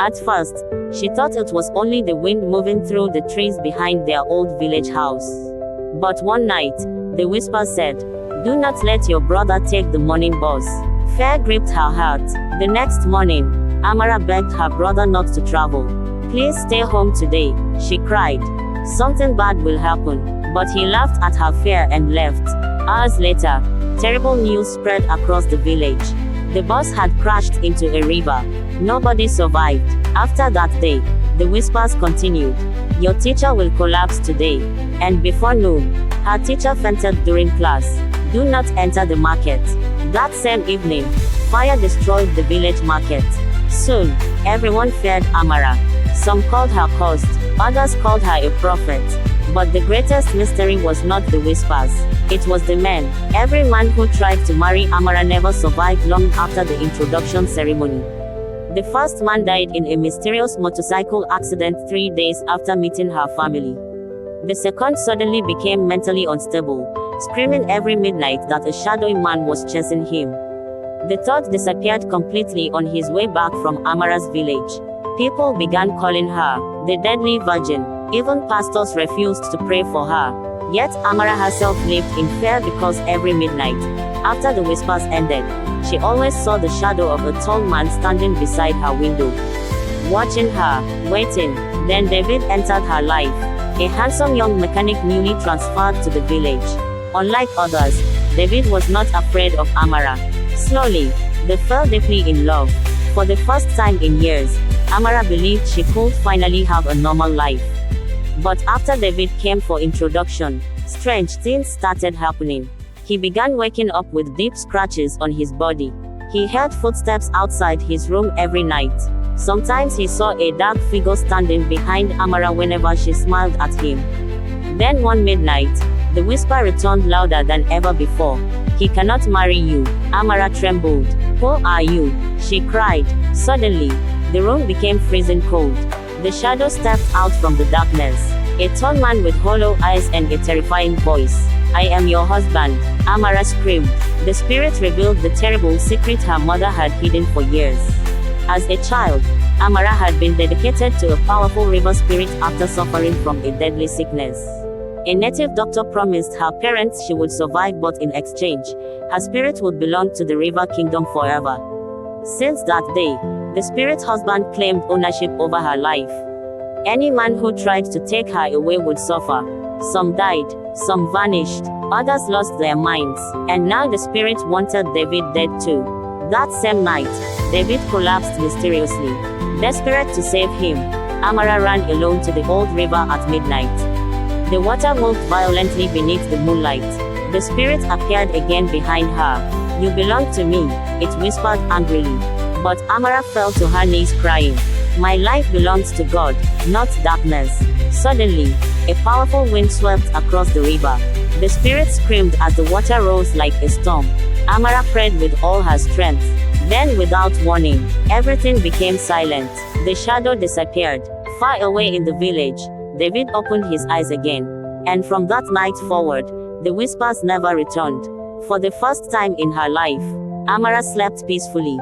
At first, she thought it was only the wind moving through the trees behind their old village house. But one night, the whisper said, "Do not let your brother take the morning bus." Fear gripped her heart. The next morning, Amara begged her brother not to travel. "Please stay home today," she cried. "Something bad will happen." But he laughed at her fear and left. Hours later, terrible news spread across the village. The bus had crashed into a river. Nobody survived. After that day, the whispers continued. "Your teacher will collapse today." And before noon, her teacher fainted during class. "Do not enter the market." That same evening, fire destroyed the village market. Soon, everyone feared Amara. Some called her cursed, others called her a prophet. But the greatest mystery was not the whispers. It was the men. Every man who tried to marry Amara never survived long after the introduction ceremony. The first man died in a mysterious motorcycle accident 3 days after meeting her family. The second suddenly became mentally unstable, screaming every midnight that a shadowy man was chasing him. The third disappeared completely on his way back from Amara's village. People began calling her the deadly virgin. Even pastors refused to pray for her. Yet Amara herself lived in fear because every midnight, after the whispers ended, she always saw the shadow of a tall man standing beside her window, watching her, waiting. Then David entered her life, a handsome young mechanic newly transferred to the village. Unlike others, David was not afraid of Amara. Slowly, they fell deeply in love. For the first time in years, Amara believed she could finally have a normal life. But after David came for introduction, strange things started happening. He began waking up with deep scratches on his body. He heard footsteps outside his room every night. Sometimes he saw a dark figure standing behind Amara whenever she smiled at him. Then one midnight, the whisper returned louder than ever before. "He cannot marry you." Amara trembled. "Who are you?" she cried. Suddenly, the room became freezing cold. The shadow stepped out from the darkness. A tall man with hollow eyes and a terrifying voice. "I am your husband," Amara screamed. The spirit revealed the terrible secret her mother had hidden for years. As a child, Amara had been dedicated to a powerful river spirit after suffering from a deadly sickness. A native doctor promised her parents she would survive, but in exchange, her spirit would belong to the river kingdom forever. Since that day, the spirit's husband claimed ownership over her life. Any man who tried to take her away would suffer. Some died, some vanished, others lost their minds, and now the spirit wanted David dead too. That same night, David collapsed mysteriously. Desperate to save him, Amara ran alone to the old river at midnight. The water moved violently beneath the moonlight. The spirit appeared again behind her. "You belong to me," it whispered angrily. But Amara fell to her knees crying, "My life belongs to God, not darkness." Suddenly, a powerful wind swept across the river. The spirit screamed as the water rose like a storm. Amara prayed with all her strength. Then, without warning, everything became silent. The shadow disappeared. Far away in the village, David opened his eyes again. And from that night forward, the whispers never returned. For the first time in her life, Amara slept peacefully.